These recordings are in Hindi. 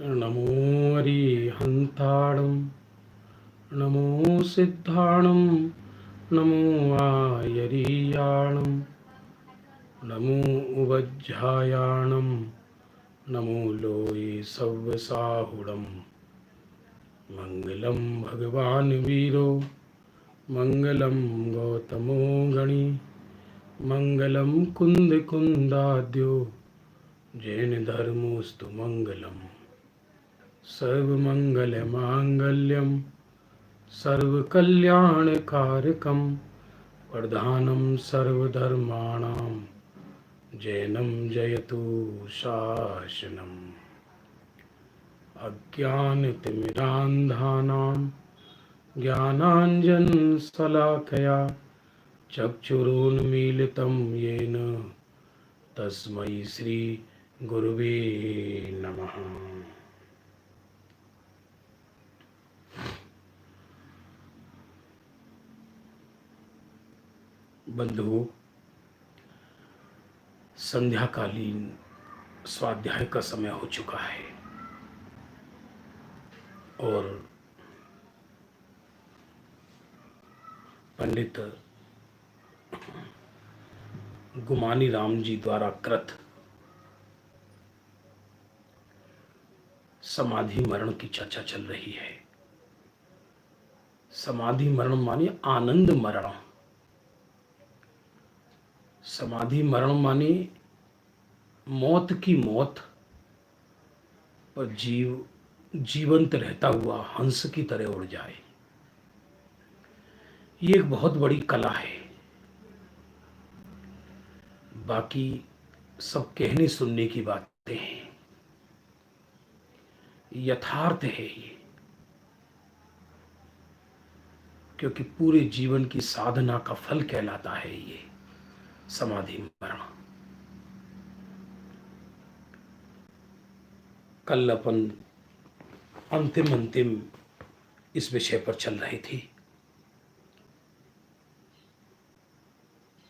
नमो अरिहन्ताणं नमो सिद्धाणं नमो आयरीयाणं नमो उवज्झायाणं नमो लोये सव्यसाहुणं मङ्गलं भगवान् वीरो मङ्गलं गौतमो गणी मङ्गलं कुन्दकुन्दाद्यो जैनधर्मोऽस्तु मङ्गलम् सर्वमङ्गलमाङ्गल्यं सर्वकल्याणकारकं प्रधानं सर्वधर्माणां जैनं जयतु शासनम् अज्ञानतिमिरान्धानां ज्ञानाञ्जनशलाकया चक्षुरुन्मीलितं येन तस्मै श्रीगुरुवे नमः। बंधुओं, संध्याकालीन स्वाध्याय का समय हो चुका है और पंडित गुमानी राम जी द्वारा कृत समाधि मरण की चर्चा चल रही है। समाधि मरण माने आनंद मरण। समाधि मरण माने मौत की मौत पर जीव जीवंत रहता हुआ हंस की तरह उड़ जाए। ये एक बहुत बड़ी कला है। बाकी सब कहने सुनने की बातें हैं, यथार्थ है ये, क्योंकि पूरे जीवन की साधना का फल कहलाता है ये समाधि मरण। कल अपन अंतिम इस विषय पर चल रही थी,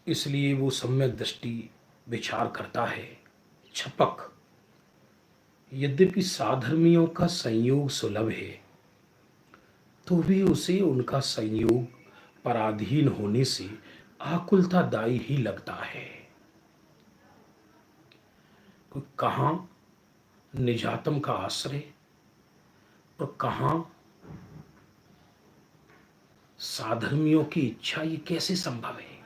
इसलिए वो सम्यक दृष्टि विचार करता है। छपक यद्यपि साधर्मियों का संयोग सुलभ है तो भी उसे उनका संयोग पराधीन होने से आकुलतादायी ही लगता है। कोई कहाँ निजातम का आश्रय और कहाँ साधर्मियों की इच्छा, ये कैसे संभव है?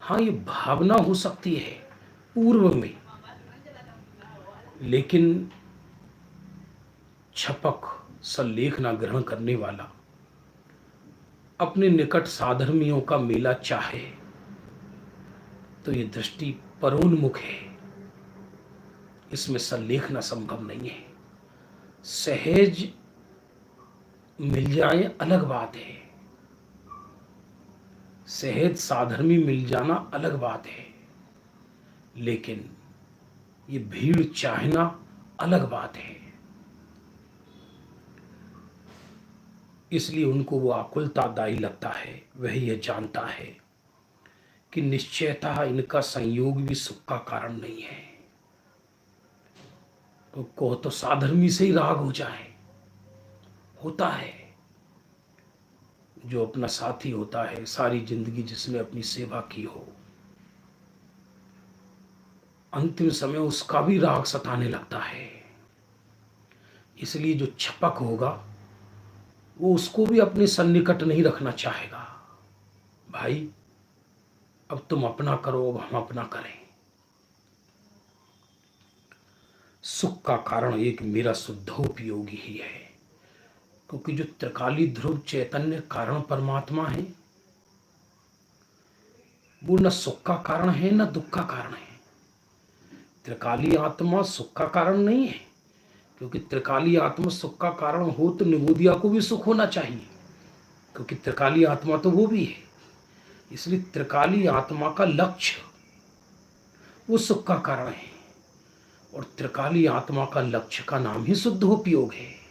हाँ, ये भावना हो सकती है पूर्व में, लेकिन छपक सल्लेख ना ग्रहण करने वाला अपने निकट साधर्मियों का मेला चाहे तो ये दृष्टि परोन्मुख है, इसमें सल्लेखना संभव नहीं है। सहज मिल जाए अलग बात है, सहज साधर्मी मिल जाना अलग बात है, लेकिन ये भीड़ चाहना अलग बात है। इसलिए उनको वो आकुलतादायी लगता है। वह यह जानता है कि निश्चयतः इनका संयोग भी सुख का कारण नहीं है। तो कहो तो साधर्मी से ही राग हो जाए, होता है। जो अपना साथी होता है, सारी जिंदगी जिसने अपनी सेवा की हो, अंतिम समय उसका भी राग सताने लगता है। इसलिए जो छपक होगा वो उसको भी अपने सन्निकट नहीं रखना चाहेगा। भाई अब तुम अपना करो, अब हम अपना करें। सुख का कारण एक मेरा शुद्धोपयोगी ही है, क्योंकि जो त्रिकाली ध्रुव चैतन्य कारण परमात्मा है वो न सुख का कारण है न दुख का कारण है। त्रिकाली आत्मा सुख का कारण नहीं है, क्योंकि त्रिकाली आत्मा सुख का कारण हो तो निगोदिया को भी सुख होना चाहिए, क्योंकि त्रिकाली आत्मा तो वो भी है। इसलिए त्रिकाली आत्मा का लक्ष्य वो सुख का कारण है, और त्रिकाली आत्मा का लक्ष्य का नाम ही शुद्धोपयोग है।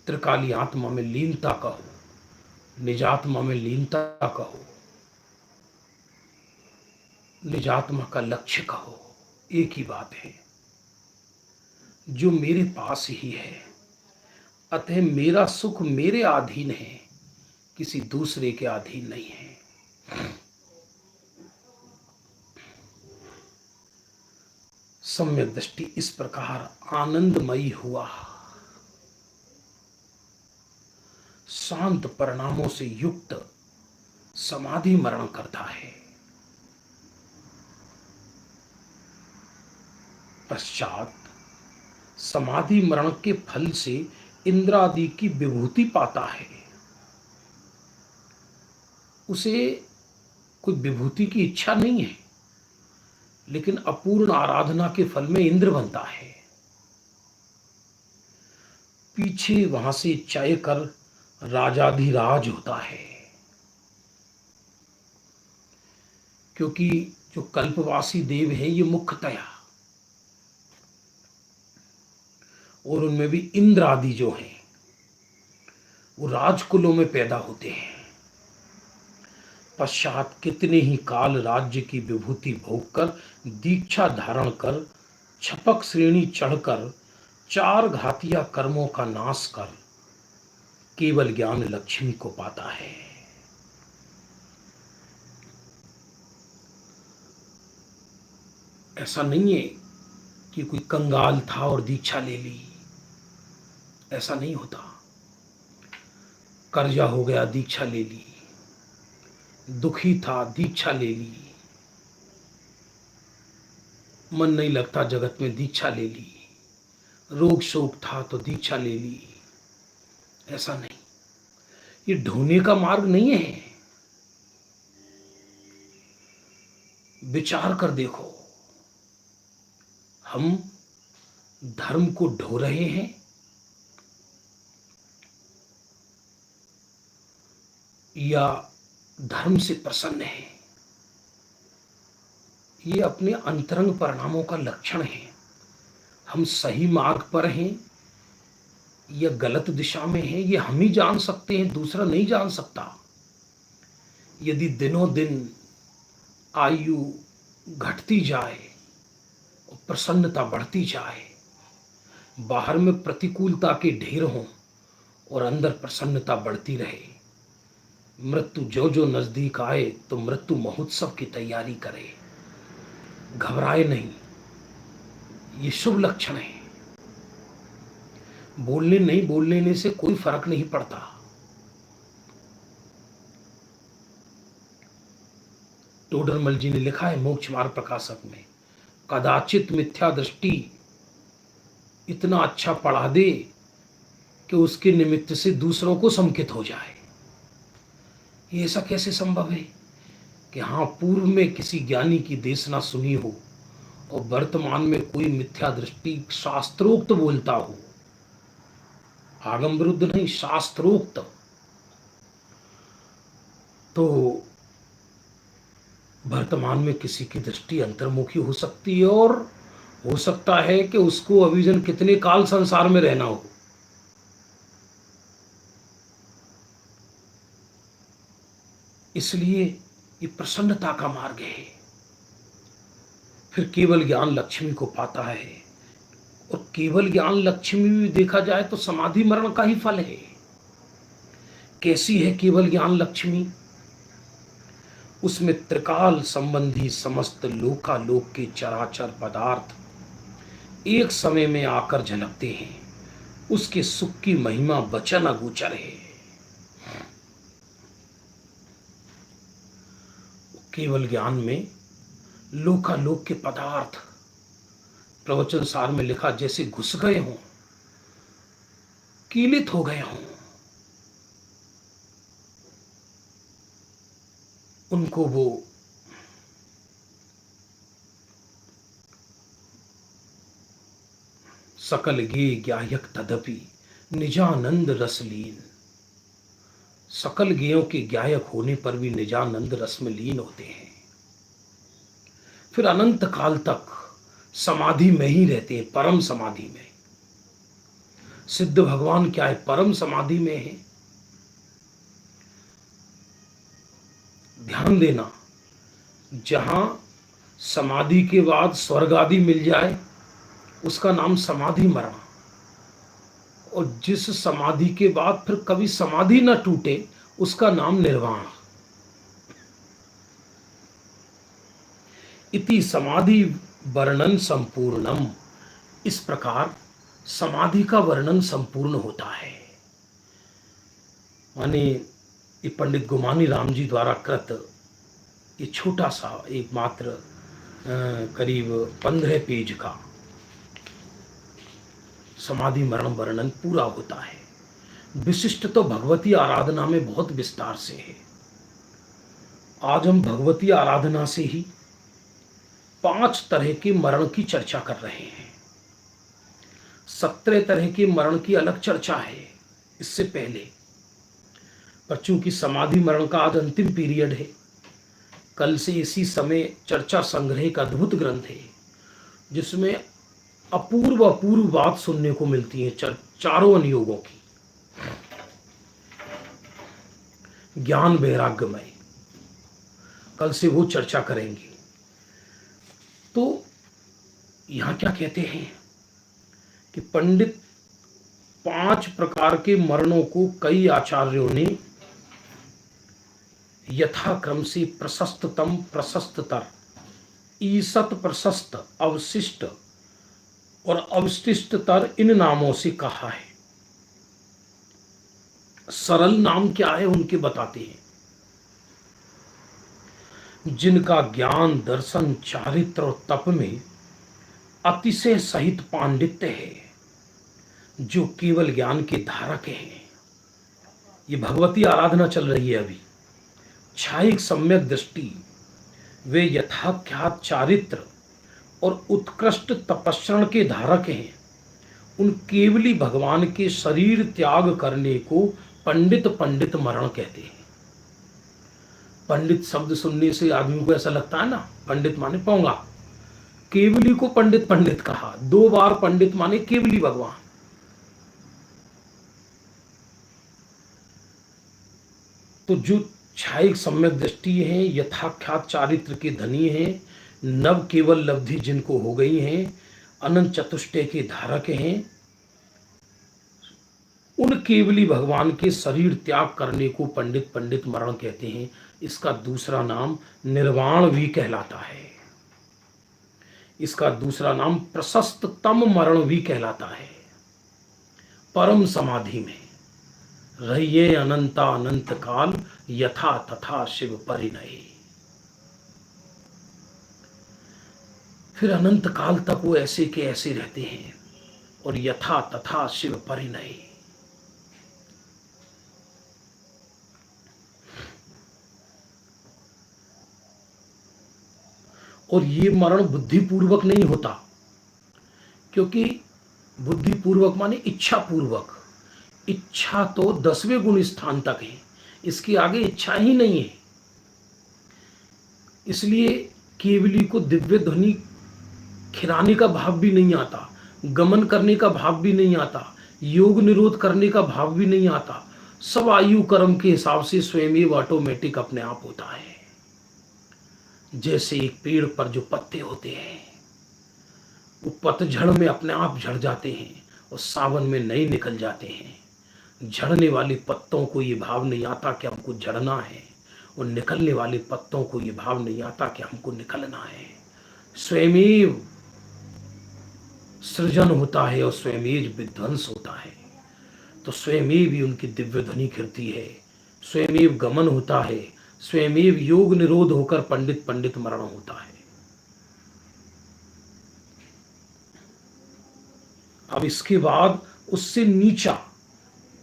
त्रिकाली आत्मा में लीनता कहो, निजात्मा में लीनता कहो, निजात्मा का लक्ष्य कहो, एक ही बात है। जो मेरे पास ही है, अतः मेरा सुख मेरे अधीन है, किसी दूसरे के अधीन नहीं है। सम्यक दृष्टि इस प्रकार आनंदमयी हुआ, शांत परिणामों से युक्त समाधि मरण करता है। पश्चात समाधि मरण के फल से इंद्रादि की विभूति पाता है। उसे कोई विभूति की इच्छा नहीं है, लेकिन अपूर्ण आराधना के फल में इंद्र बनता है। पीछे वहां से चय कर राजाधिराज होता है, क्योंकि जो कल्पवासी देव है ये मुख्यतया, और उनमें भी इंद्र आदि जो हैं वो राजकुलों में पैदा होते हैं। पश्चात कितने ही काल राज्य की विभूति भोगकर, दीक्षा धारण कर, छपक श्रेणी चढ़कर, चार घातिया कर्मों का नाश कर केवल ज्ञान लक्ष्मी को पाता है। ऐसा नहीं है कि कोई कंगाल था और दीक्षा ले ली, ऐसा नहीं होता। कर्जा हो गया, दीक्षा ले ली, दुखी था, दीक्षा ले ली, मन नहीं लगता जगत में, दीक्षा ले ली, रोग शोक था तो दीक्षा ले ली, ऐसा नहीं। ये ढोने का मार्ग नहीं है। विचार कर देखो, हम धर्म को ढो रहे हैं या धर्म से प्रसन्न है? ये अपने अंतरंग परिणामों का लक्षण है। हम सही मार्ग पर हैं या गलत दिशा में हैं, ये हम ही जान सकते हैं, दूसरा नहीं जान सकता। यदि दिनों दिन आयु घटती जाए और प्रसन्नता बढ़ती जाए, बाहर में प्रतिकूलता के ढेर हों और अंदर प्रसन्नता बढ़ती रहे, मृत्यु जो जो नजदीक आए तो मृत्यु महोत्सव की तैयारी करे, घबराए नहीं, ये शुभ लक्षण है। बोलने नहीं बोलने से कोई फर्क नहीं पड़ता। टोडरमल जी ने लिखा है मोक्ष मार्ग प्रकाशक में, कदाचित मिथ्या दृष्टि इतना अच्छा पढ़ा दे कि उसके निमित्त से दूसरों को संकित हो जाए। ये ऐसा कैसे संभव है कि हाँ, पूर्व में किसी ज्ञानी की देशना सुनी हो और वर्तमान में कोई मिथ्या दृष्टि शास्त्रोक्त बोलता हो, आगम विरुद्ध नहीं, शास्त्रोक्त, तो वर्तमान में किसी की दृष्टि अंतर्मुखी हो सकती है और हो सकता है कि उसको अभिजन कितने काल संसार में रहना हो। इसलिए ये प्रसन्नता का मार्ग है। फिर केवल ज्ञान लक्ष्मी को पाता है, और केवल ज्ञान लक्ष्मी भी देखा जाए तो समाधि मरण का ही फल है। कैसी है केवल ज्ञान लक्ष्मी? उसमें त्रिकाल संबंधी समस्त लोकालोक के चराचर पदार्थ एक समय में आकर झलकते हैं। उसके सुख की महिमा वचन अगोचर है। केवल ज्ञान में लोकालोक के पदार्थ, प्रवचन सार में लिखा, जैसे घुस गए हों, कीलित हो गए हों, उनको वो सकल गे ज्ञायक तदपि निजानंद रसलीन, सकल गेयों के ज्ञायक होने पर भी निजानंद रस में लीन होते हैं। फिर अनंत काल तक समाधि में ही रहते हैं, परम समाधि में। सिद्ध भगवान क्या है? परम समाधि में है। ध्यान देना, जहां समाधि के बाद स्वर्ग आदि मिल जाए उसका नाम समाधि मरण। और जिस समाधि के बाद फिर कभी समाधि न टूटे, उसका नाम निर्वाण। इति समाधि वर्णन संपूर्णम। इस प्रकार समाधि का वर्णन संपूर्ण होता है। माने ये पंडित गुमानी राम जी द्वारा कृत ये छोटा सा एक मात्र करीब 15 पेज का समाधि मरण वर्णन पूरा होता है। विशिष्ट तो भगवती आराधना में बहुत विस्तार से है। आज हम भगवती आराधना से ही 5 तरह के मरण की चर्चा कर रहे हैं। 17 तरह के मरण की अलग चर्चा है इससे पहले, पर चूंकि समाधि मरण का आज अंतिम पीरियड है, कल से इसी समय चर्चा संग्रह का अद्भुत ग्रंथ है जिसमें अपूर्व अपूर्व बात सुनने को मिलती है चारों अनुयोगों की। ज्ञान वैराग्यमय, कल से वो चर्चा करेंगे। तो यहां क्या कहते हैं कि पंडित 5 प्रकार के मरणों को कई आचार्यों ने यथाक्रम से प्रशस्ततम, प्रशस्ततर, ईसत प्रशस्त, अवशिष्ट और अवशिष्टतर इन नामों से कहा है। सरल नाम क्या है उनके बताते हैं। जिनका ज्ञान, दर्शन, चारित्र और तप में अतिशय सहित पांडित्य है, जो केवल ज्ञान के धारक हैं। ये भगवती आराधना चल रही है अभी। छायिक सम्यक दृष्टि, वे यथाख्यात चारित्र और उत्कृष्ट तपस्रण के धारक हैं। उन केवली भगवान के शरीर त्याग करने को पंडित पंडित मरण कहते हैं। पंडित शब्द सुनने से आदमी को ऐसा लगता है ना, पंडित माने पोंगा। केवली को पंडित पंडित कहा, 2 बार पंडित माने केवली भगवान। तो जो छायिक सम्यक दृष्टि है, यथाख्यात चारित्र के धनी हैं, नव केवल लब्धि जिनको हो गई हैं, अनंत चतुष्टय के धारक हैं, उन केवली भगवान के शरीर त्याग करने को पंडित पंडित मरण कहते हैं। इसका दूसरा नाम निर्वाण भी कहलाता है। इसका दूसरा नाम प्रशस्ततम मरण भी कहलाता है। परम समाधि में रहिए अनंता अनंत काल, यथा तथा शिव परिणय। फिर अनंत काल तक वो ऐसे के ऐसे रहते हैं, और यथा तथा शिव परिणय। और ये मरण बुद्धिपूर्वक नहीं होता, क्योंकि बुद्धिपूर्वक माने इच्छा पूर्वक। इच्छा तो 10वें गुण स्थान तक है, इसके आगे इच्छा ही नहीं है। इसलिए केवली को दिव्य ध्वनि खिराने का भाव भी नहीं आता, गमन करने का भाव भी नहीं आता, योग निरोध करने का भाव भी नहीं आता। सब आयु कर्म के हिसाब से स्वयं ही ऑटोमेटिक अपने आप होता है। जैसे एक पेड़ पर जो पत्ते होते हैं, वो पतझड़ में अपने आप झड़ जाते हैं और सावन में नए निकल जाते हैं। झड़ने वाले पत्तों को ये भाव नहीं आता कि हमको झड़ना है, और निकलने वाले पत्तों को ये भाव नहीं आता कि हमको निकलना है। स्वयं सृजन होता है और स्वयं विध्वंस होता है। तो स्वयं भी उनकी दिव्य ध्वनि गिरती है, स्वयं गमन होता है, स्वयं योग निरोध होकर पंडित पंडित मरण होता है। अब इसके बाद उससे नीचा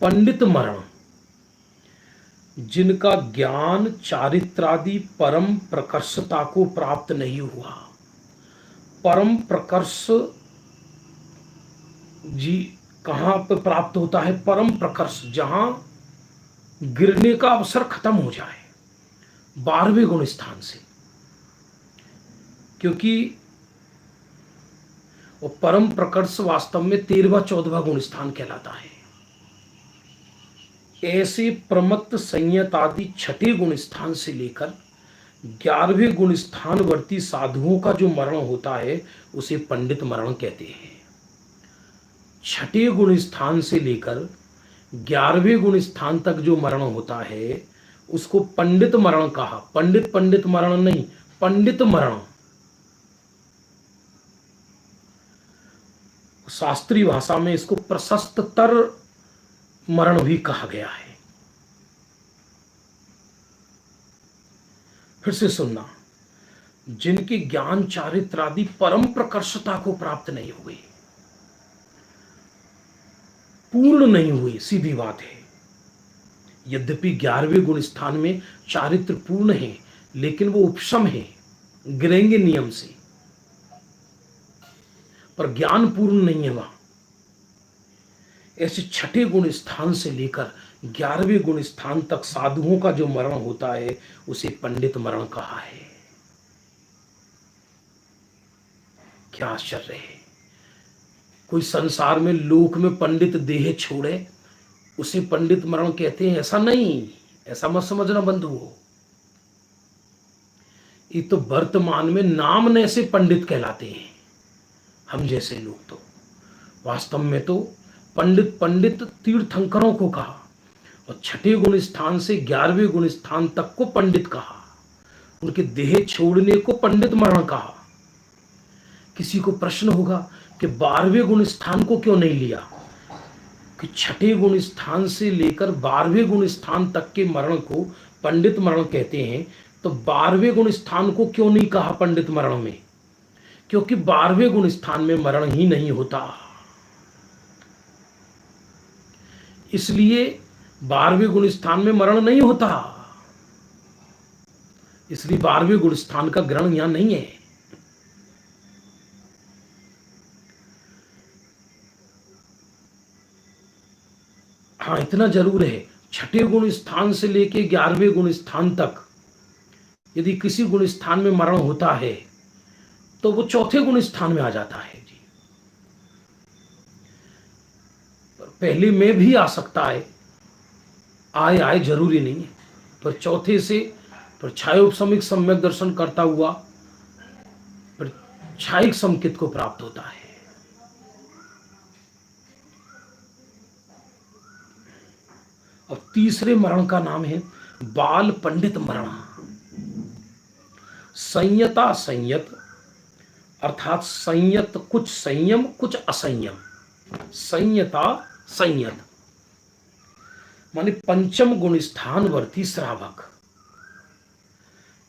पंडित मरण, जिनका ज्ञान चारित्रादि परम प्रकर्षता को प्राप्त नहीं हुआ। परम प्रकर्ष जी कहां पर प्राप्त होता है? परम प्रकर्ष, जहां गिरने का अवसर खत्म हो जाए, 12वें गुण स्थान से। क्योंकि वो परम प्रकर्ष वास्तव में 13वां 14वां गुण स्थान कहलाता है। ऐसे प्रमत्त संयत आदि 6ठे गुण स्थान से लेकर 11वें गुण स्थानवर्ती साधुओं का जो मरण होता है, उसे पंडित मरण कहते हैं। छठे गुण स्थान से लेकर 11वें गुण स्थान तक जो मरण होता है उसको पंडित मरण कहा। पंडित पंडित मरण नहीं, पंडित मरण। शास्त्रीय भाषा में इसको प्रशस्ततर मरण भी कहा गया है। फिर से सुनना, जिनके ज्ञान चारित्र आदि परम प्रकर्षता को प्राप्त नहीं हुई, पूर्ण नहीं हुई, सीधी बात है। यद्यपि 11वें गुण स्थान में चारित्र पूर्ण है, लेकिन वो उपशम है, गिरेंगे नियम से, पर ज्ञान पूर्ण नहीं है वहां। ऐसे छठे गुण स्थान से लेकर 11वें गुण स्थान तक साधुओं का जो मरण होता है उसे पंडित मरण कहा है। क्या आश्चर्य है। कोई संसार में लोक में पंडित देह छोड़े उसे पंडित मरण कहते हैं, ऐसा नहीं, ऐसा मत समझना बंधुओं। ये तो वर्तमान में नाम ने से पंडित कहलाते हैं हम जैसे लोग। तो वास्तव में तो पंडित पंडित तीर्थंकरों को कहा, और छठे गुण स्थान से 11वें गुण स्थान तक को पंडित कहा। उनके देह छोड़ने को पंडित मरण कहा। किसी को प्रश्न होगा कि 12वें गुण स्थान को क्यों नहीं लिया, कि छठे गुण स्थान से लेकर 12वें गुण स्थान तक के मरण को पंडित मरण कहते हैं, तो 12वें गुण स्थान को क्यों नहीं कहा पंडित मरण में? क्योंकि 12वें गुण स्थान में मरण ही नहीं होता, इसलिए 12वें गुण स्थान में मरण नहीं होता, इसलिए 12वें गुण स्थान का ग्रहण यहां नहीं है। हाँ, इतना जरूर है, छठे गुण स्थान से लेके 11वें गुण स्थान तक यदि किसी गुण स्थान में मरण होता है तो वो चौथे गुण स्थान में आ जाता है जी। पर पहले में भी आ सकता है, आए जरूरी नहीं है, पर चौथे से पर छायोपशमिक सम्यक दर्शन करता हुआ पर छायिक संकित को प्राप्त होता है। और तीसरे मरण का नाम है बाल पंडित मरण। संयता संयत अर्थात संयत कुछ संयम कुछ असंयम, संयता संयत माने पंचम गुण स्थानवर्ती श्रावक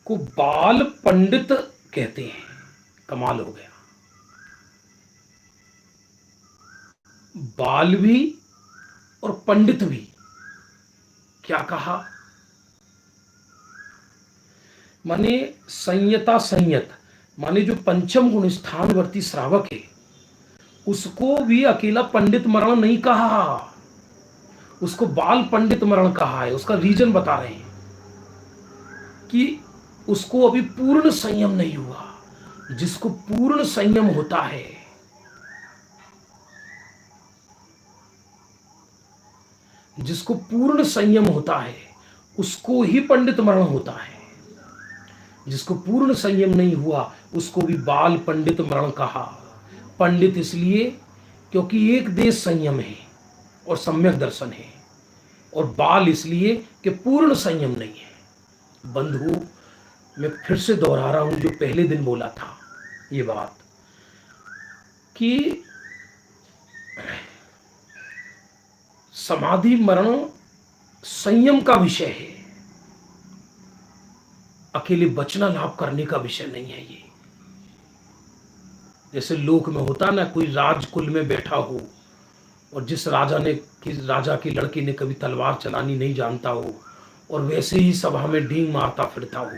को बाल पंडित कहते हैं। कमाल हो गया, बाल भी और पंडित भी। क्या कहा? माने संयता संयत माने जो पंचम गुण स्थानवर्ती श्रावक है उसको भी अकेला पंडित मरण नहीं कहा, उसको बाल पंडित मरण कहा है। उसका रीजन बता रहे हैं कि उसको अभी पूर्ण संयम नहीं हुआ। जिसको पूर्ण संयम होता है, जिसको पूर्ण संयम होता है उसको ही पंडित मरण होता है। जिसको पूर्ण संयम नहीं हुआ उसको भी बाल पंडित मरण कहा। पंडित इसलिए क्योंकि एक देश संयम है और सम्यक दर्शन है, और बाल इसलिए कि पूर्ण संयम नहीं है। बंधु, मैं फिर से दोहरा रहा हूं जो पहले दिन बोला था ये बात कि समाधि मरण संयम का विषय है, अकेले बचना लाभ करने का विषय नहीं है ये। जैसे लोक में होता ना, कोई राजकुल में बैठा हो और जिस राजा की लड़की ने कभी तलवार चलानी नहीं जानता हो और वैसे ही सभा में डींग मारता फिरता हो,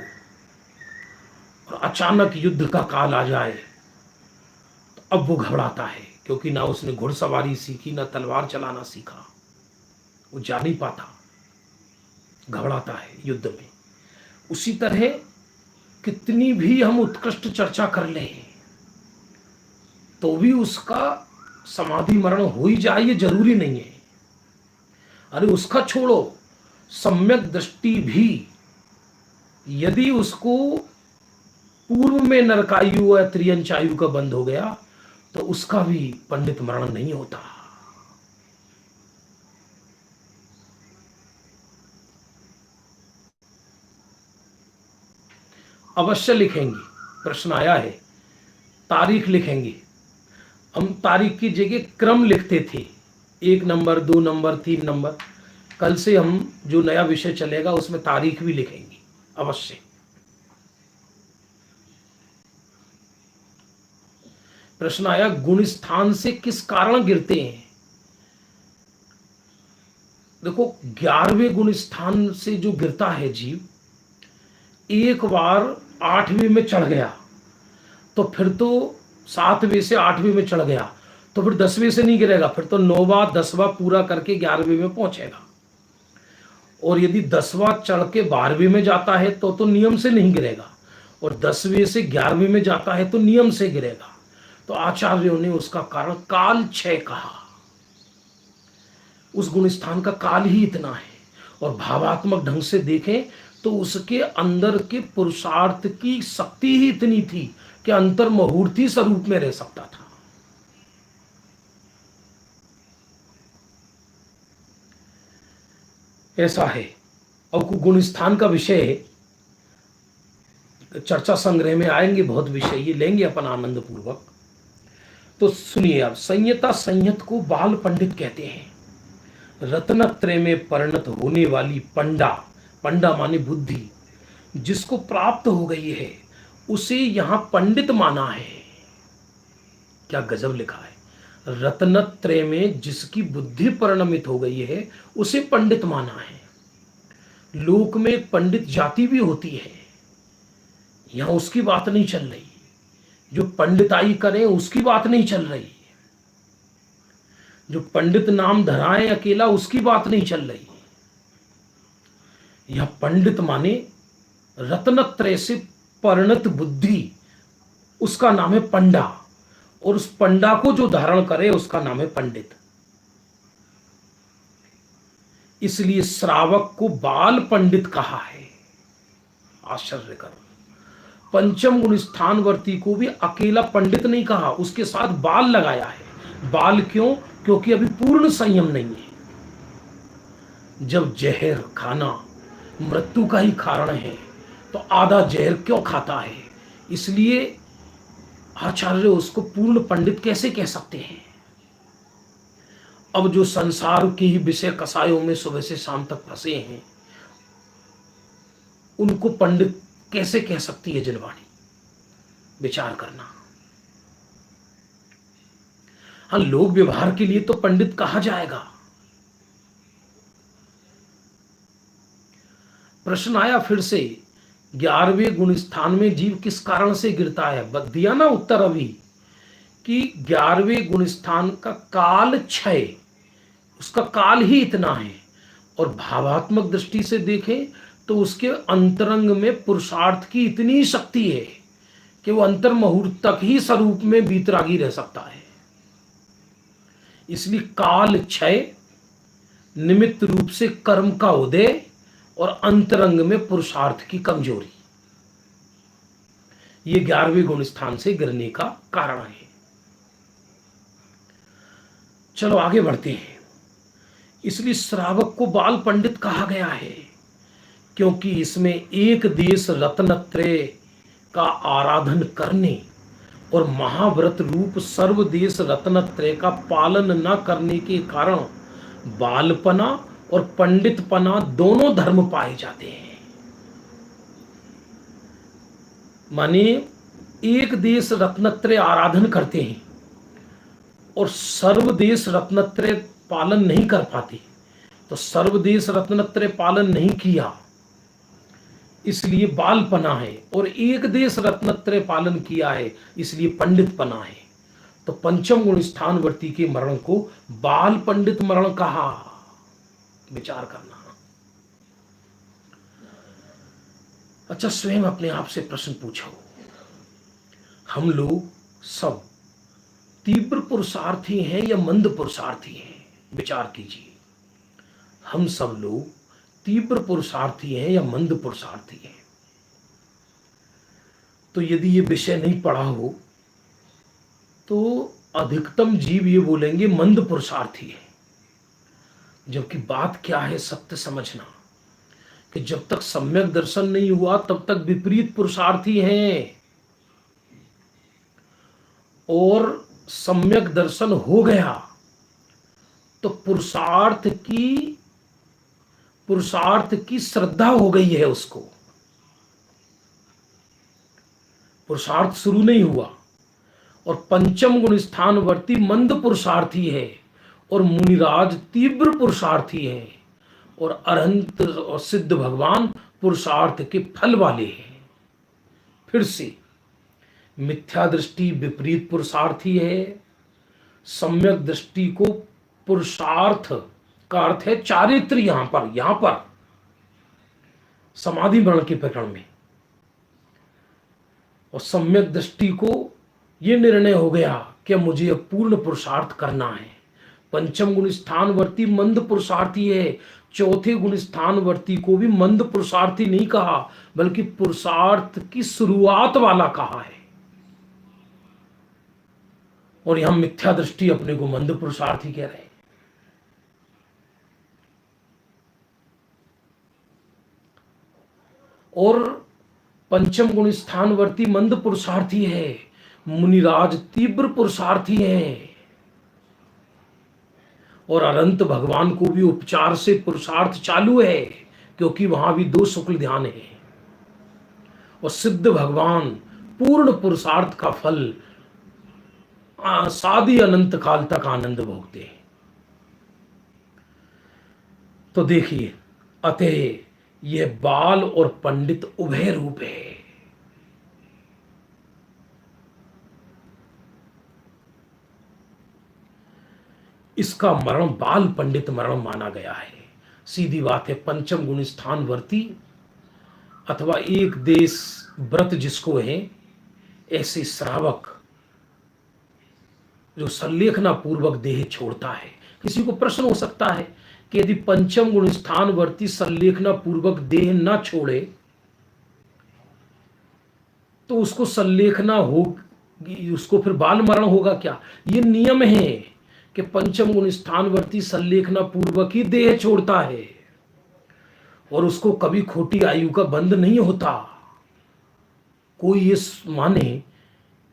और अचानक युद्ध का काल आ जाए तो अब वो घबराता है, क्योंकि ना उसने घुड़सवारी सीखी ना तलवार चलाना सीखा, वो जा नहीं पाता, घबराता है युद्ध में। उसी तरह कितनी भी हम उत्कृष्ट चर्चा कर लें तो भी उसका समाधि मरण हो ही जाए ये जरूरी नहीं है। अरे उसका छोड़ो, सम्यक दृष्टि भी यदि उसको पूर्व में नरकायु या त्रियंचायु का बंध हो गया तो उसका भी पंडित मरण नहीं होता। अवश्य लिखेंगे। प्रश्न आया है, तारीख लिखेंगे। हम तारीख की जगह क्रम लिखते थे, 1 नंबर, 2 नंबर, 3 नंबर। कल से हम जो नया विषय चलेगा उसमें तारीख भी लिखेंगे अवश्य। प्रश्न आया, गुण स्थान से किस कारण गिरते हैं? देखो, 11वें गुण स्थान से जो गिरता है जीव, एक बार 8वें में चढ़ गया तो फिर तो 7वें से 8वें में चढ़ गया तो फिर 10वें से नहीं गिरेगा, फिर तो 9वां 10वां पूरा करके 11वें में पहुंचेगा। और यदि 10वां चढ़ के 12वें में जाता है तो नियम से नहीं गिरेगा, और 10वें से 11वें में जाता है तो नियम से गिरेगा। तो आचार्यों ने उसका कारण काल क्षय कहा। उस गुण स्थान का काल ही इतना है, और भावात्मक ढंग से देखें तो उसके अंदर के पुरुषार्थ की शक्ति ही इतनी थी कि अंतर मुहूर्ती स्वरूप में रह सकता था। ऐसा है। अब गुण स्थान का विषय चर्चा संग्रह में आएंगे, बहुत विषय ये लेंगे अपन आनंद पूर्वक। तो सुनिए, अब संयता संयत को बाल पंडित कहते हैं। रत्नत्रय में परिणत होने वाली पंडा, पंडा माने बुद्धि, जिसको प्राप्त हो गई है उसे यहां पंडित माना है। क्या गजब लिखा है! रत्नत्रय में जिसकी बुद्धि परिणमित हो गई है उसे पंडित माना है। लोक में एक पंडित जाति भी होती है, यहां उसकी बात नहीं चल रही। जो पंडिताई करें उसकी बात नहीं चल रही। जो पंडित नाम धराए अकेला उसकी बात नहीं चल रही। यह पंडित माने रत्नत्रय से परिणत बुद्धि, उसका नाम है पंडा, और उस पंडा को जो धारण करे उसका नाम है पंडित। इसलिए श्रावक को बाल पंडित कहा है। आश्चर्य करो, पंचम गुण स्थानवर्ती को भी अकेला पंडित नहीं कहा, उसके साथ बाल लगाया है। बाल क्यों? क्योंकि अभी पूर्ण संयम नहीं है। जब जहर खाना मृत्यु का ही कारण है तो आधा जहर क्यों खाता है? इसलिए आचार्य उसको पूर्ण पंडित कैसे कह सकते हैं? अब जो संसार के ही विषय कसायों में सुबह से शाम तक फंसे हैं, उनको पंडित कैसे कह सकती है जलवाणी? विचार करना। हाँ, लोक व्यवहार के लिए तो पंडित कहा जाएगा। प्रश्न आया फिर से, 11वें गुण स्थान में जीव किस कारण से गिरता है? दिया ना उत्तर अभी कि 11वें गुण स्थान का काल क्षय, उसका काल ही इतना है। और भावात्मक दृष्टि से देखें तो उसके अंतरंग में पुरुषार्थ की इतनी शक्ति है कि वो अंतर मुहूर्त तक ही स्वरूप में बीतरागी रह सकता है। इसलिए काल क्षय, निमित्त रूप से कर्म का उदय, और अंतरंग में पुरुषार्थ की कमजोरी, ये 11वें गुण स्थान से गिरने का कारण है। चलो आगे बढ़ते हैं। इसलिए श्रावक को बाल पंडित कहा गया है क्योंकि इसमें एक देश रत्नत्रय का आराधन करने और महाव्रत रूप सर्वदेश रत्नत्रय का पालन न करने के कारण बालपना और पंडितपना दोनों धर्म पाए जाते हैं। माने एक देश रत्नत्रय आराधन करते हैं और सर्वदेश रत्नत्रय पालन नहीं कर पाते, तो सर्वदेश रत्नत्रय पालन नहीं किया इसलिए बालपना है, और एक देश रत्नत्रय पालन किया है इसलिए पंडितपना है। तो पंचम गुण स्थानवर्ती के मरण को बाल पंडित मरण कहा। विचार करना। अच्छा, स्वयं अपने आप से प्रश्न पूछो, हम लोग सब तीव्र पुरुषार्थी हैं या मंद पुरुषार्थी हैं? विचार कीजिए, हम सब लोग तीव्र पुरुषार्थी हैं या मंद पुरुषार्थी हैं? तो यदि ये विषय नहीं पढ़ा हो तो अधिकतम जीव ये बोलेंगे मंद पुरुषार्थी है। जबकि बात क्या है, सत्य समझना। कि जब तक सम्यक दर्शन नहीं हुआ तब तक विपरीत पुरुषार्थी हैं, और सम्यक दर्शन हो गया तो पुरुषार्थ की श्रद्धा हो गई है उसको। पुरुषार्थ शुरू नहीं हुआ, और पंचम गुण स्थानवर्ती मंद पुरुषार्थी है, और मुनिराज तीव्र पुरुषार्थी है, और अरहंत और सिद्ध भगवान पुरुषार्थ के फल वाले हैं। फिर से मिथ्या दृष्टि विपरीत पुरुषार्थी है, सम्यक दृष्टि को पुरुषार्थ का अर्थ है चारित्र। यहां पर समाधि मरण के प्रकरण में, और सम्यक दृष्टि को यह निर्णय हो गया कि मुझे अब पूर्ण पुरुषार्थ करना है। पंचम गुण स्थानवर्ती मंद पुरुषार्थी है, चौथे गुण स्थानवर्ती को भी मंद पुरुषार्थी नहीं कहा, बल्कि पुरुषार्थ की शुरुआत वाला कहा है। और यहां मिथ्या दृष्टि अपने को मंद पुरुषार्थी कह रहे हैं। और पंचम गुण स्थानवर्ती मंद पुरुषार्थी है, मुनिराज तीव्र पुरुषार्थी है, और अनंत भगवान को भी उपचार से पुरुषार्थ चालू है, क्योंकि वहां भी 2 शुक्ल ध्यान है, और सिद्ध भगवान पूर्ण पुरुषार्थ का फल सादी अनंत काल तक आनंद भोगते हैं। तो देखिए, अतः यह बाल और पंडित उभय रूप है। इसका मरण बाल पंडित मरण माना गया है। सीधी बात है, पंचम गुण स्थानवर्ती अथवा एक देश व्रत जिसको है, ऐसे श्रावक जो संलेखना पूर्वक देह छोड़ता है। किसी को प्रश्न हो सकता है कि यदि पंचम गुण स्थानवर्ती संलेखना पूर्वक देह न छोड़े तो उसको संलेखना होगी, उसको फिर बाल मरण होगा क्या? ये नियम है कि पंचम गुण स्थानवर्ती संलेखना पूर्वक ही देह छोड़ता है, और उसको कभी खोटी आयु का बंध नहीं होता। कोई ये माने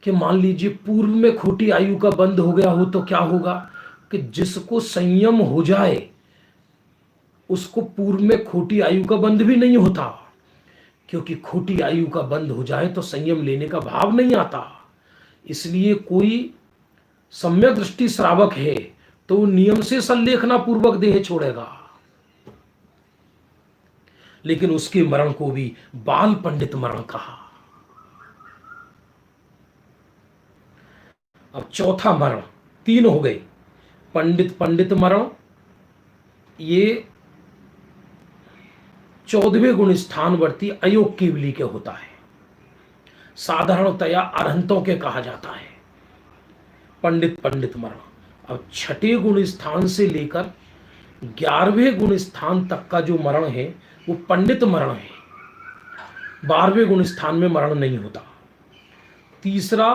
कि मान लीजिए पूर्व में खोटी आयु का बंध हो गया हो, तो क्या होगा कि जिसको संयम हो जाए उसको पूर्व में खोटी आयु का बंध भी नहीं होता, क्योंकि खोटी आयु का बंध हो जाए तो संयम लेने का भाव नहीं आता। इसलिए कोई सम्यक दृष्टि श्रावक है तो वो नियम से संलेखना पूर्वक देह छोड़ेगा, लेकिन उसके मरण को भी बाल पंडित मरण कहा। अब चौथा मरण, 3 हो गए, पंडित मरण, ये 14वें गुण स्थानवर्ती अयोग केवली के होता है। साधारणतया अरहंतों के कहा जाता है पंडित मरण। अब 6ठे गुण स्थान से लेकर 11वें गुण स्थान तक का जो मरण है वो पंडित मरण है। 12वें गुण स्थान में मरण नहीं होता। तीसरा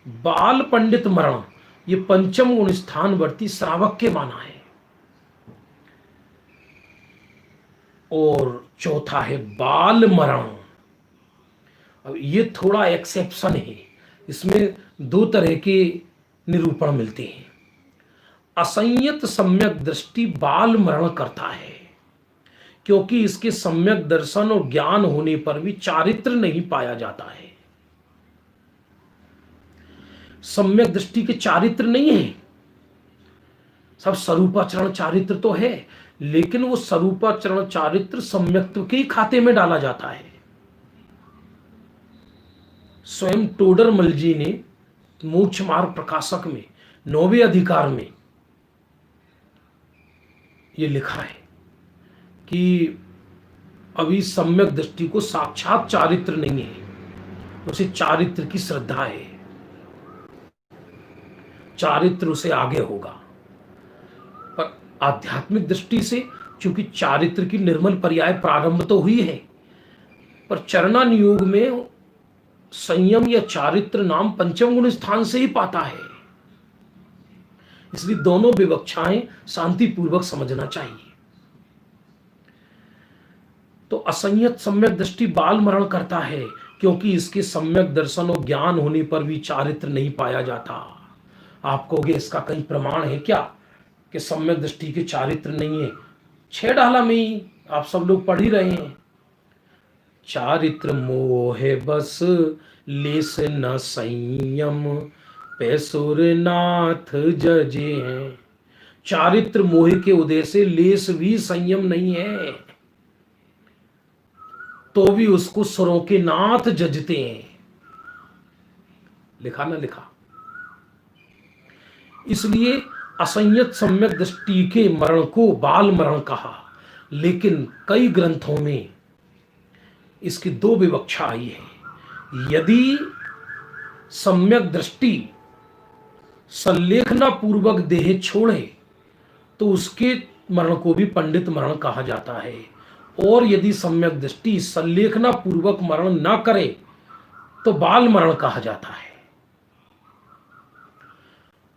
बाल पंडित मरण, ये पंचम गुण स्थानवर्ती श्रावक के माना है। और चौथा है बाल मरण। अब ये थोड़ा एक्सेप्शन है, इसमें 2 तरह के निरूपण मिलते हैं। असंयत सम्यक दृष्टि बाल मरण करता है, क्योंकि इसके सम्यक दर्शन और ज्ञान होने पर भी चारित्र नहीं पाया जाता है। सम्यक दृष्टि के चारित्र नहीं है, सब स्वरूपाचरण चारित्र तो है, लेकिन वो स्वरूपाचरण चारित्र सम्यक्त्व के ही खाते में डाला जाता है। स्वयं टोडरमल जी ने मोक्ष मार्ग प्रकाशक में 9वें अधिकार में ये लिखा है कि अभी सम्यक दृष्टि को साक्षात चारित्र नहीं है, उसे चारित्र की श्रद्धा है, चारित्र उसे आगे होगा। पर आध्यात्मिक दृष्टि से चूंकि चारित्र की निर्मल पर्याय प्रारंभ तो हुई है, पर चरणानुयोग में संयम या चारित्र नाम पंचम गुण स्थान से ही पाता है। इसलिए दोनों विवक्षाएं शांतिपूर्वक समझना चाहिए। तो असंयत सम्यक दृष्टि बाल मरण करता है, क्योंकि इसके सम्यक दर्शन और ज्ञान होने पर भी चारित्र नहीं पाया जाता। आप कहोगे इसका कहीं प्रमाण है क्या कि सम्यक दृष्टि के चारित्र नहीं है? 6 डाला में ही आप सब लोग पढ़ ही रहे हैं। चारित्र मोह बस लेस न संयम, पैसुर नाथ जजे हैं। चारित्र मोह के उदय से लेस भी संयम नहीं है, तो भी उसको सुरों के नाथ जजते हैं। लिखा ना लिखा? इसलिए असंयत सम्यक दृष्टि के मरण को बाल मरण कहा। लेकिन कई ग्रंथों में इसकी 2 विवक्षा आई है। यदि सम्यक दृष्टि संलेखना पूर्वक देह छोड़े तो उसके मरण को भी पंडित मरण कहा जाता है, और यदि सम्यक दृष्टि संलेखना पूर्वक मरण न करे तो बाल मरण कहा जाता है।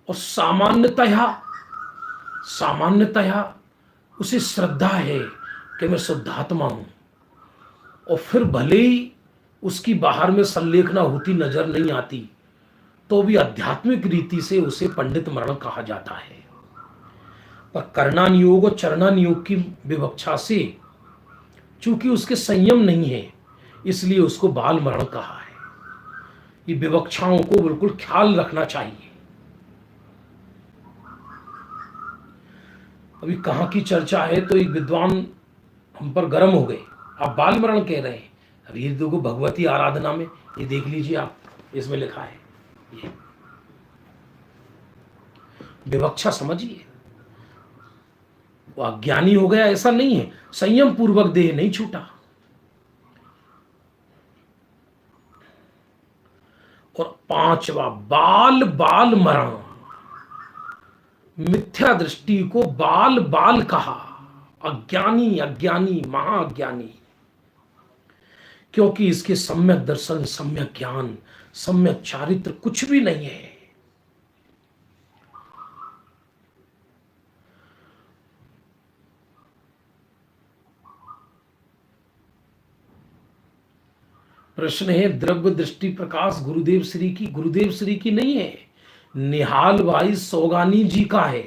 और सामान्यतया उसे श्रद्धा है कि मैं शुद्धात्मा हूं, और फिर भले ही उसकी बाहर में संलेखना होती नजर नहीं आती, तो भी आध्यात्मिक रीति से उसे पंडित मरण कहा जाता है। पर कर्णानियोग और चरणानियोग की विवक्षा से चूंकि उसके संयम नहीं है, इसलिए उसको बाल मरण कहा है। ये विवक्षाओं को बिल्कुल ख्याल रखना चाहिए। अभी कहां की चर्चा है तो एक विद्वान हम पर गर्म हो गए, आप बाल मरण कह रहे हैं। अभी ये देखो भगवती आराधना में, ये देख लीजिए आप, इसमें लिखा है ये विवक्षा समझिए। वो अज्ञानी हो गया ऐसा नहीं है, संयम पूर्वक देह नहीं छूटा। और 5वां बाल बाल मरण, मिथ्या दृष्टि को बाल बाल कहा। अज्ञानी अज्ञानी महाअज्ञानी, क्योंकि इसके सम्यक दर्शन सम्यक ज्ञान सम्यक चारित्र कुछ भी नहीं है। प्रश्न है द्रव्य दृष्टि प्रकाश गुरुदेव श्री की नहीं है, निहाल भाई सोगानी जी का है।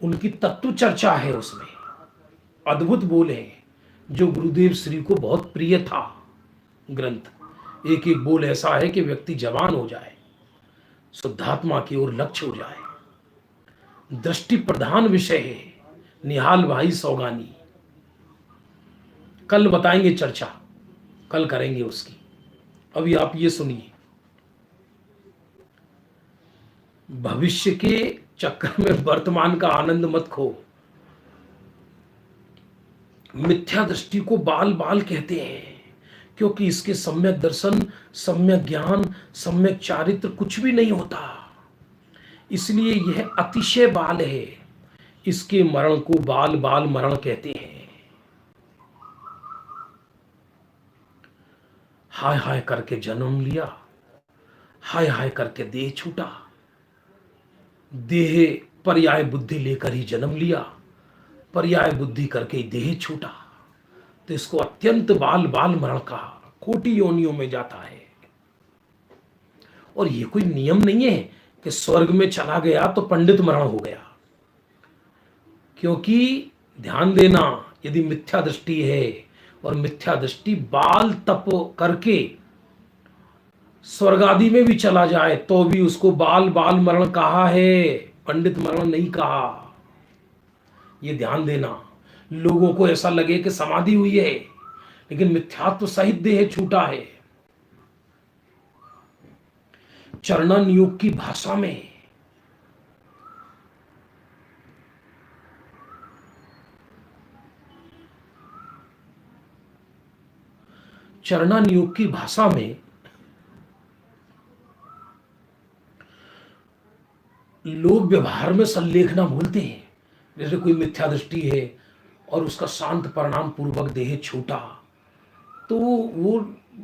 उनकी तत्व चर्चा है, उसमें अद्भुत बोल है जो गुरुदेव श्री को बहुत प्रिय था ग्रंथ। एक एक बोल ऐसा है कि व्यक्ति जवान हो जाए, शुद्धात्मा की ओर लक्ष्य हो जाए। दृष्टि प्रधान विषय है निहाल भाई सोगानी। कल बताएंगे चर्चा, कल करेंगे उसकी। अभी आप ये सुनिए, भविष्य के चक्कर में वर्तमान का आनंद मत खो। मिथ्या दृष्टि को बाल बाल कहते हैं, क्योंकि इसके सम्यक दर्शन सम्यक ज्ञान सम्यक चारित्र कुछ भी नहीं होता, इसलिए यह अतिशय बाल है। इसके मरण को बाल बाल मरण कहते हैं। हाय हाय करके जन्म लिया, हाय हाय करके देह छूटा, देह पर्याय बुद्धि लेकर ही जन्म लिया, पर्याय बुद्धि करके देह छूटा, तो इसको अत्यंत बाल बाल मरण कहा। कोटि योनियों में जाता है। और ये कोई नियम नहीं है कि स्वर्ग में चला गया तो पंडित मरण हो गया, क्योंकि ध्यान देना, यदि मिथ्या दृष्टि है और मिथ्या दृष्टि बाल तप करके स्वर्ग आदि में भी चला जाए तो भी उसको बाल बाल मरण कहा है, पंडित मरण नहीं कहा। ये ध्यान देना। लोगों को ऐसा लगे कि समाधि हुई है, लेकिन मिथ्यात्व सहित देह छूटा है। चरणन योग की भाषा में चरणन योग की भाषा में लोग व्यवहार में संलेखना भूलते हैं। जैसे कोई मिथ्या दृष्टि है और उसका शांत परिणाम पूर्वक देह छूटा, तो वो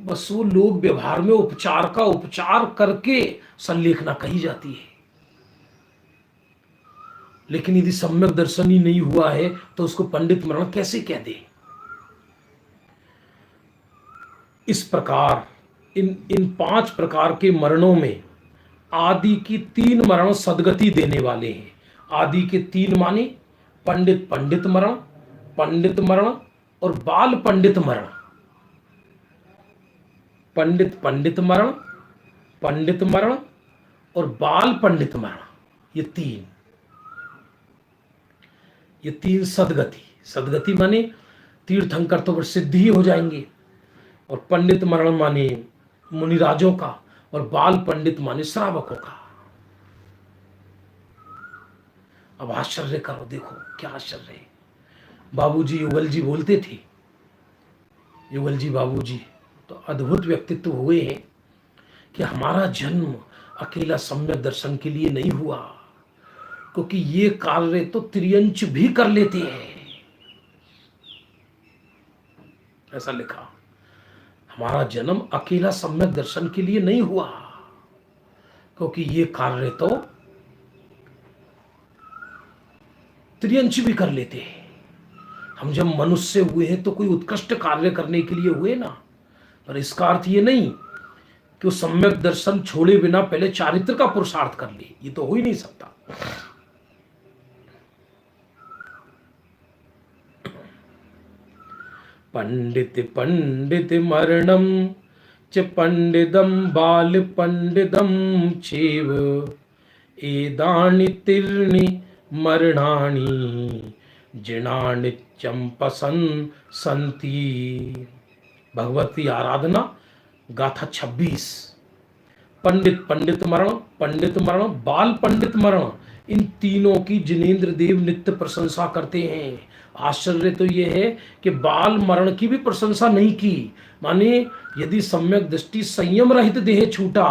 बस वो लोग व्यवहार में उपचार का उपचार करके संलेखना कही जाती है। लेकिन यदि सम्यक दर्शन ही नहीं हुआ है तो उसको पंडित मरण कैसे कह दे? इस प्रकार इन इन 5 प्रकार के मरणों में आदि की 3 मरण सदगति देने वाले हैं। आदि के 3 माने पंडित पंडित मरण, पंडित मरण और बाल पंडित मरण। पंडित पंडित मरण, पंडित मरण और बाल पंडित मरण, ये तीन सदगति। सदगति माने तीर्थंकर तो सिद्धि ही हो जाएंगे, और पंडित मरण माने मुनिराजों का, और बाल पंडित माने श्रावकों का। अब आश्चर्य करो, देखो क्या आश्चर्य है। बाबूजी युगल जी बोलते थे, युगल जी बाबूजी तो अद्भुत व्यक्तित्व हुए हैं कि हमारा जन्म अकेला सम्यक दर्शन के लिए नहीं हुआ, क्योंकि ये कार्य तो त्रियंच भी कर लेते हैं। ऐसा लिखा, हमारा जन्म अकेला सम्यक दर्शन के लिए नहीं हुआ, क्योंकि ये कार्य तो त्रियंच भी कर लेते हैं। हम जब मनुष्य हुए हैं तो कोई उत्कृष्ट कार्य करने के लिए हुए ना, पर इसका अर्थ ये नहीं कि वो सम्यक दर्शन छोड़े बिना पहले चारित्र का पुरुषार्थ कर ले, ये तो हो ही नहीं सकता। पंडित पंडित मरणम च पंडितम बाल पंडितम चेव एदानि तीर्णि मरणानि जिनानि चंपसन संति। भगवती आराधना गाथा 26। पंडित पंडित मरण, पंडित मरण, बाल पंडित मरण, इन तीनों की जिनेंद्र देव नित्य प्रशंसा करते हैं। आश्चर्य तो यह है कि बाल मरण की भी प्रशंसा नहीं की। माने यदि सम्यक दृष्टि संयम रहित देह छूटा,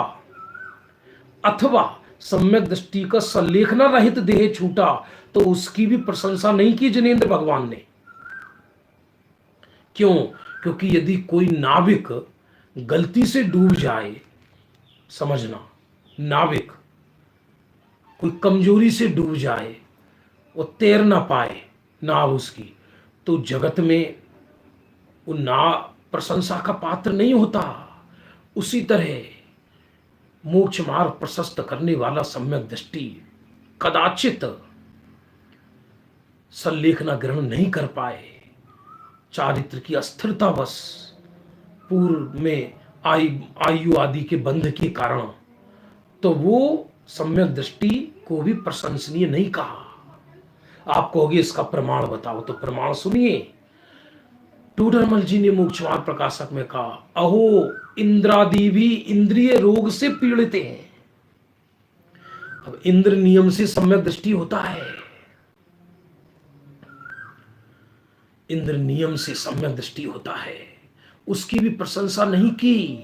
अथवा सम्यक दृष्टि का संलेखना रहित देह छूटा, तो उसकी भी प्रशंसा नहीं की जिनेंद्र भगवान ने। क्यों? क्योंकि यदि कोई नाविक गलती से डूब जाए, समझना, नाविक कोई कमजोरी से डूब जाए, वो तैर ना पाए नाव उसकी, तो जगत में वो नाव प्रशंसा का पात्र नहीं होता। उसी तरह मोक्ष मार्ग प्रशस्त करने वाला सम्यक दृष्टि कदाचित संलेखना ग्रहण नहीं कर पाए, चारित्र की अस्थिरतावश, पूर्व में आयु आदि के बंध के कारण, तो वो सम्यक दृष्टि को भी प्रशंसनीय नहीं कहा। आप कहोगे इसका प्रमाण बताओ, तो प्रमाण सुनिए। टूडरमल जी ने मोक्षमार्ग प्रकाशक में कहा, अहो इंद्रादि भी इंद्रिय रोग से पीड़ित हैं। अब इंद्र नियम से सम्यक दृष्टि होता है, इंद्र नियम से सम्यक दृष्टि होता है, उसकी भी प्रशंसा नहीं की।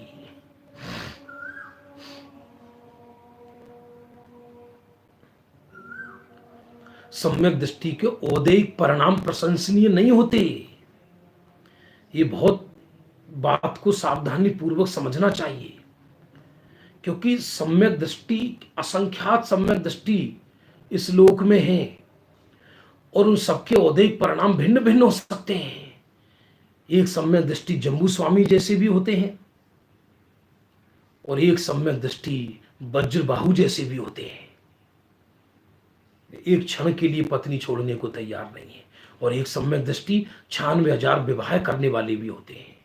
सम्यक दृष्टि के औदैहिक परिणाम प्रशंसनीय नहीं होते। ये बहुत बात को सावधानी पूर्वक समझना चाहिए, क्योंकि सम्यक दृष्टि, असंख्यात सम्यक दृष्टि इस लोक में है, और उन सबके औदैहिक परिणाम भिन्न भिन्न हो सकते हैं। एक सम्यक दृष्टि जम्बू स्वामी जैसे भी होते हैं, और एक सम्यक दृष्टि वज्रबाहु जैसे भी होते हैं। एक क्षण के लिए पत्नी छोड़ने को तैयार नहीं है, और एक सम्यक दृष्टि 96,000 विवाह करने वाले भी होते हैं।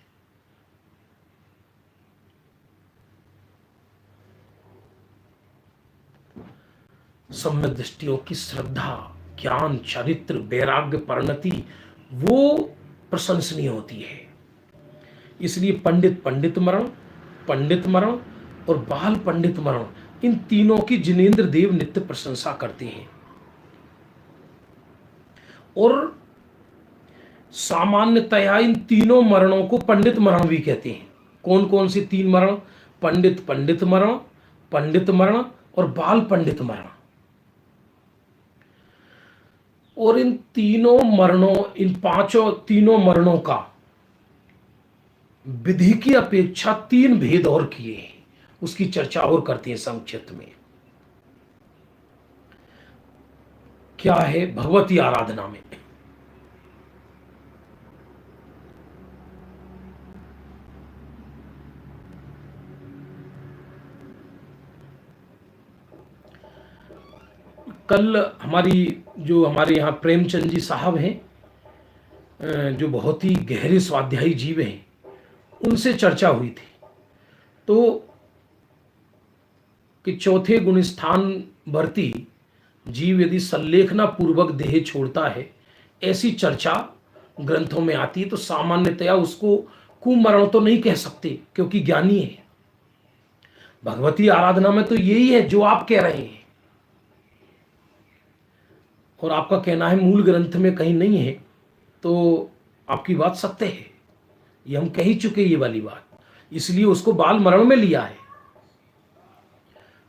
सम्यक दृष्टियों की श्रद्धा, ज्ञान, चरित्र, वैराग्य, परिणति वो प्रशंसनीय होती है। इसलिए पंडित पंडित मरण, पंडित मरण और बाल पंडित मरण, इन तीनों की जिनेंद्र देव नित्य प्रशंसा करते हैं। और सामान्यतया इन तीनों मरणों को पंडित मरण भी कहते हैं। कौन कौन से 3 मरण? पंडित पंडित मरण, पंडित मरण और बाल पंडित मरण। और इन तीनों मरणों, इन तीनों मरणों का विधि की अपेक्षा 3 भेद और किए हैं, उसकी चर्चा और करते हैं संक्षिप्त में। क्या है? भगवती आराधना में . कल हमारे यहाँ प्रेमचंद जी साहब हैं, जो बहुत ही गहरे स्वाध्यायी जीव हैं, उनसे चर्चा हुई थी तो कि चौथे गुण स्थान भरती जीव यदि संलेखना पूर्वक देह छोड़ता है, ऐसी चर्चा ग्रंथों में आती है। तो सामान्यतया उसको कुमरण तो नहीं कह सकते क्योंकि ज्ञानी है। भगवती आराधना में तो यही है जो आप कह रहे हैं, और आपका कहना है मूल ग्रंथ में कहीं नहीं है, तो आपकी बात सत्य है, ये हम कह ही चुके ये वाली बात, इसलिए उसको बाल मरण में लिया है।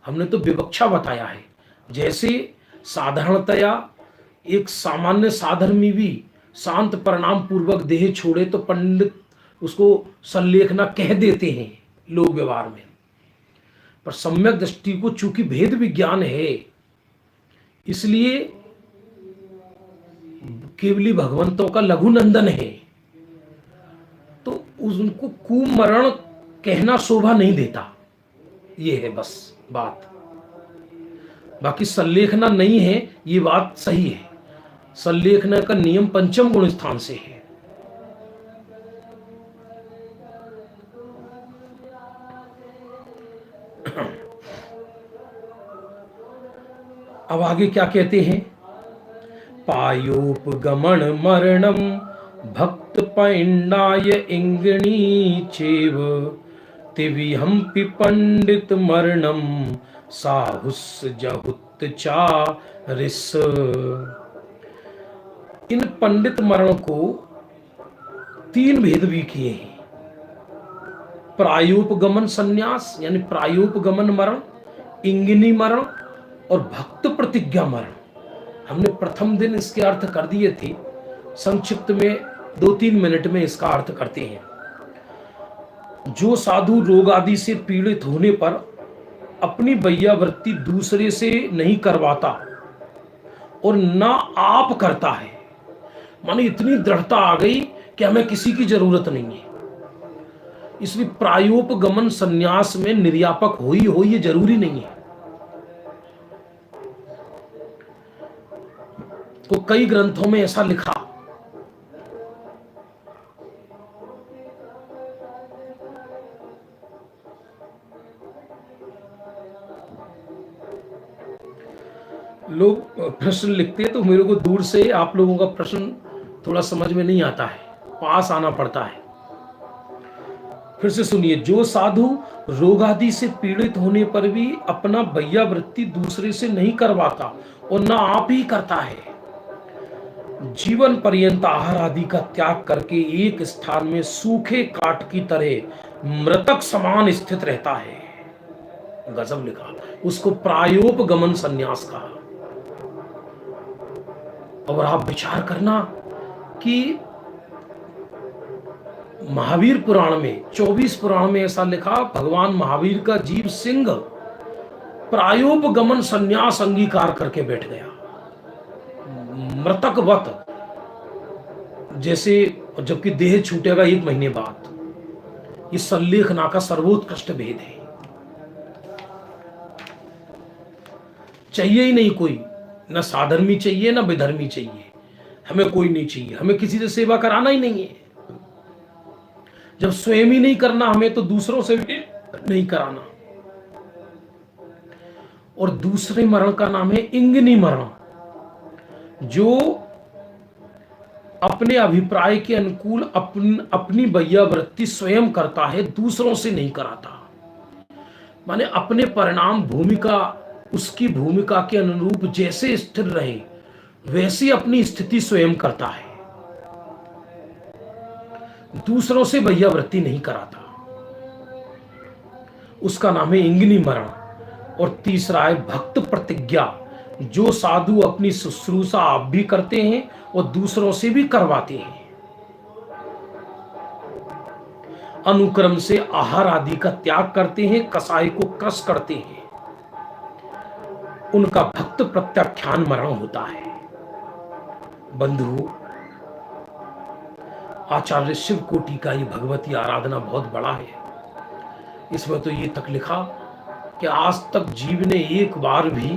हमने तो विवक्षा बताया है। जैसे साधारणतया एक सामान्य साधर्मी भी शांत परिणाम पूर्वक देह छोड़े तो पंडित उसको संलेखना कह देते हैं लोक व्यवहार में, पर सम्यक दृष्टि को चूंकि भेद विज्ञान है, इसलिए केवली भगवंतों का लघु नंदन है, तो उनको कुमरण कहना शोभा नहीं देता। ये है बस बात, बाकी संलेखना नहीं है, ये बात सही है। संलेखना का नियम पंचम गुण स्थान से है। अब आगे क्या कहते हैं? पायोपगमन मरणम भक्त पैंडाय इंगणी चेव तिविहंपि पंडित मरणम साहुस जहुत चारिस। इन पंडित मरण को तीन भेद भी किए हैं। प्रायोपगमन संन्यास यानी प्रायोपगमन मरण, इंगिनी मरण और भक्त प्रतिज्ञा मरण। हमने प्रथम दिन इसके अर्थ कर दिए थे, संक्षिप्त में 2-3 मिनट में इसका अर्थ करते हैं। जो साधु रोग आदि से पीड़ित होने पर अपनी वैयावृत्ति दूसरे से नहीं करवाता और ना आप करता है, माने इतनी दृढ़ता आ गई कि हमें किसी की जरूरत नहीं है, इसलिए प्रायोपगमन संन्यास में निर्यापक हो ये जरूरी नहीं है। तो कई ग्रंथों में ऐसा लिखा, लोग प्रश्न लिखते तो मेरे को दूर से आप लोगों का प्रश्न थोड़ा समझ में नहीं आता है, पास आना पड़ता है। फिर से सुनिए, जो साधु रोग आदि से पीड़ित होने पर भी अपना वैयावृत्ति दूसरे से नहीं करवाता और ना आप ही करता है, जीवन पर्यंत आहार आदि का त्याग करके एक स्थान में सूखे काठ की तरह मृतक समान स्थित रहता है, गजब लिखा, उसको प्रायोपगमन संन्यास कहा। और आप विचार करना कि महावीर पुराण में 24 पुराण में ऐसा लिखा, भगवान महावीर का जीव सिंह प्रायोपगमन संन्यास अंगीकार करके बैठ गया, मृतकवत जैसे, जबकि देह छूटेगा 1 महीने बाद। इस संलेखना का सर्वोत्कृष्ट भेद है। चाहिए ही नहीं कोई, ना साधर्मी चाहिए ना विधर्मी चाहिए, हमें कोई नहीं चाहिए, हमें किसी से सेवा कराना ही नहीं है। जब स्वयं ही नहीं करना हमें, तो दूसरों से भी नहीं कराना। और दूसरे मरण का नाम है इंगिनी मरण, जो अपने अभिप्राय के अनुकूल अपनी वैयावृत्ति स्वयं करता है, दूसरों से नहीं कराता। माने अपने परिणाम भूमिका, उसकी भूमिका के अनुरूप जैसे स्थिर रहे वैसी अपनी स्थिति स्वयं करता है, दूसरों से वैयावृत्ति नहीं कराता, उसका नाम है इंगिनी मरण। और तीसरा है भक्त प्रतिज्ञा, जो साधु अपनी शुश्रूषा आप भी करते हैं और दूसरों से भी करवाते हैं, अनुक्रम से आहार आदि का त्याग करते हैं, कसाई को क्रश करते हैं, उनका भक्त प्रत्याख्यान मरण होता है। बंधु, आचार्य शिव कोटि का ये भगवती आराधना बहुत बड़ा है। इसमें तो ये तक लिखा कि आज तक जीव ने एक बार भी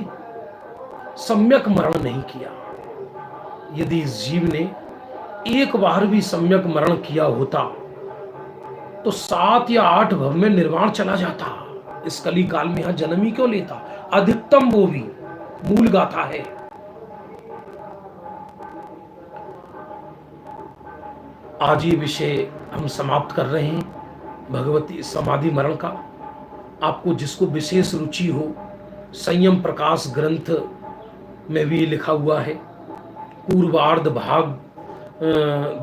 सम्यक मरण नहीं किया। यदि इस जीव ने एक बार भी सम्यक मरण किया होता तो 7 या 8 भव में निर्वाण चला जाता। इस कली काल में यहां जन्म ही क्यों लेता? अधिकतम वो भी मूल गाथा है। आज ये विषय हम समाप्त कर रहे हैं भगवती समाधि मरण का। आपको जिसको विशेष रुचि हो, संयम प्रकाश ग्रंथ में भी लिखा हुआ है, पूर्वार्ध भाग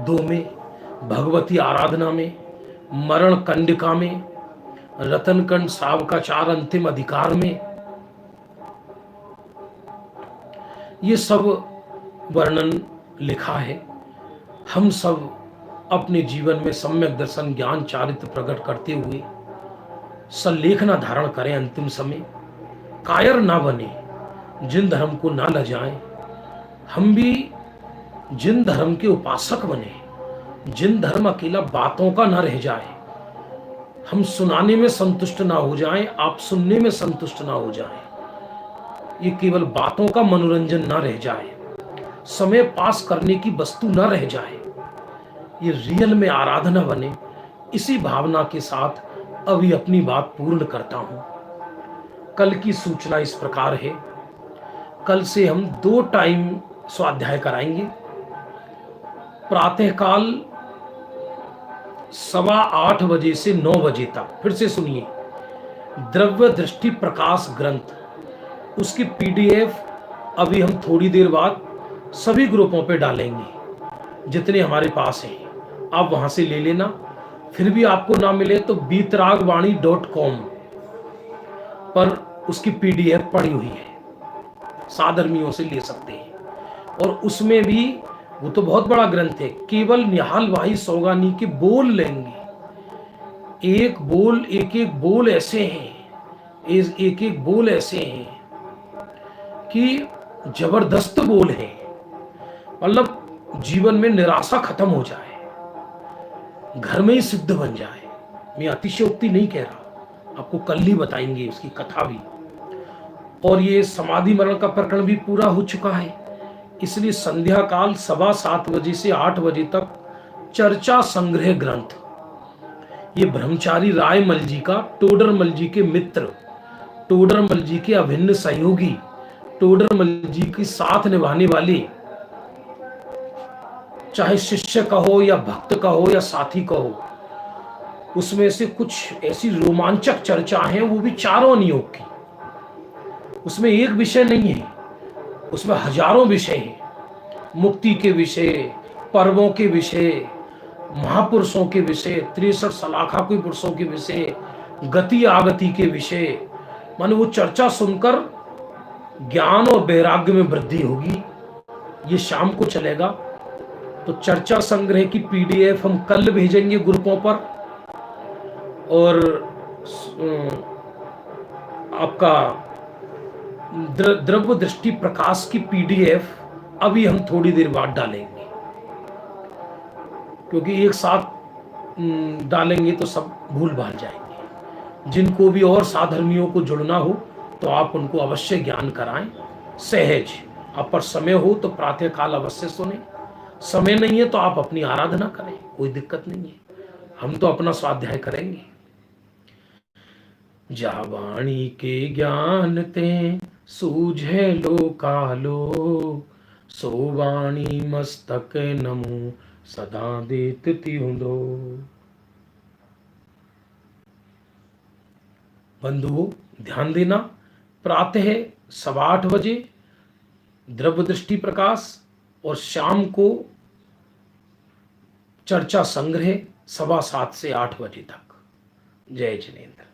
2 में, भगवती आराधना में, मरण कंडिका में, रतनकंड सावकाचार अंतिम अधिकार में, ये सब वर्णन लिखा है। हम सब अपने जीवन में सम्यक दर्शन ज्ञान चारित्र प्रकट करते हुए सल्लेखना धारण करें। अंतिम समय कायर ना बने, जिन धर्म को ना लजाएं। हम भी जिन धर्म के उपासक बने, जिन धर्म अकेला बातों का ना रह जाए। हम सुनाने में संतुष्ट ना हो जाएं, आप सुनने में संतुष्ट ना हो जाएं। ये केवल बातों का मनोरंजन ना रह जाए, समय पास करने की वस्तु ना रह जाए, ये रियल में आराधना बने। इसी भावना के साथ अभी अपनी बात पूर्ण करता हूं। कल की सूचना इस प्रकार है, कल से हम 2 टाइम स्वाध्याय कराएंगे। प्रातःकाल 8:15 बजे से 9 बजे तक। फिर से सुनिए, द्रव्य दृष्टि प्रकाश ग्रंथ, उसकी पीडीएफ अभी हम थोड़ी देर बाद सभी ग्रुपों पे डालेंगे जितने हमारे पास हैं। आप वहां से ले लेना। फिर भी आपको ना मिले तो बीतरागवाणी.com पर उसकी पीडीएफ पड़ी हुई है, साधर्मियों से ले सकते हैं। और उसमें भी वो तो बहुत बड़ा ग्रंथ है, केवल निहाल भाई सौगानी के बोल लेंगे। एक एक बोल ऐसे हैं, एक एक बोल ऐसे हैं कि जबरदस्त बोल है। मतलब जीवन में निराशा खत्म हो जाए, घर में ही सिद्ध बन जाए। मैं अतिशयोक्ति नहीं कह रहा, आपको कल ही बताएंगे उसकी कथा भी। और ये समाधि मरण का प्रकरण भी पूरा हो चुका है, इसलिए संध्या काल 7:15 बजे से 8 बजे तक चर्चा संग्रह ग्रंथ, ये ब्रह्मचारी रायमल जी का, टोडरमल जी के मित्र, टोडरमल जी के अभिन्न सहयोगी, टोडरमल जी के साथ निभाने वाले, चाहे शिष्य का हो या भक्त का हो या साथी का हो, उसमें से कुछ ऐसी रोमांचक चर्चा है, वो भी चारों नियोग की। उसमें एक विषय नहीं है, उसमें हजारों विषय हैं। मुक्ति के विषय, पर्वों के विषय, महापुरुषों के विषय, 63 सलाखा के पुरुषों के विषय, गति आगति के विषय। माने वो चर्चा सुनकर ज्ञान और वैराग्य में वृद्धि होगी। ये शाम को चलेगा। तो चर्चा संग्रह की पीडीएफ हम कल भेजेंगे ग्रुपों पर, और आपका द्रव्य दृष्टि प्रकाश की पीडीएफ अभी हम थोड़ी देर बाद डालेंगे, क्योंकि एक साथ डालेंगे तो सब भूल भाल जाएंगे। जिनको भी और साधर्मियों को जुड़ना हो तो आप उनको अवश्य ज्ञान कराएं, सहज। आप पर समय हो तो प्रातः काल अवश्य सुने, समय नहीं है तो आप अपनी आराधना करें, कोई दिक्कत नहीं है। हम तो अपना स्वाध्याय करेंगे। जा वाणी के ज्ञान ते सूझे लो कालो, सो वाणी मस्तक नमो सदा देत तिहुंदो। बंधुओं ध्यान देना, प्रातः 8:15 बजे द्रव्य दृष्टि प्रकाश, और शाम को चर्चा संग्रह 7:15 से 8 बजे तक। जय जिनेन्द्र।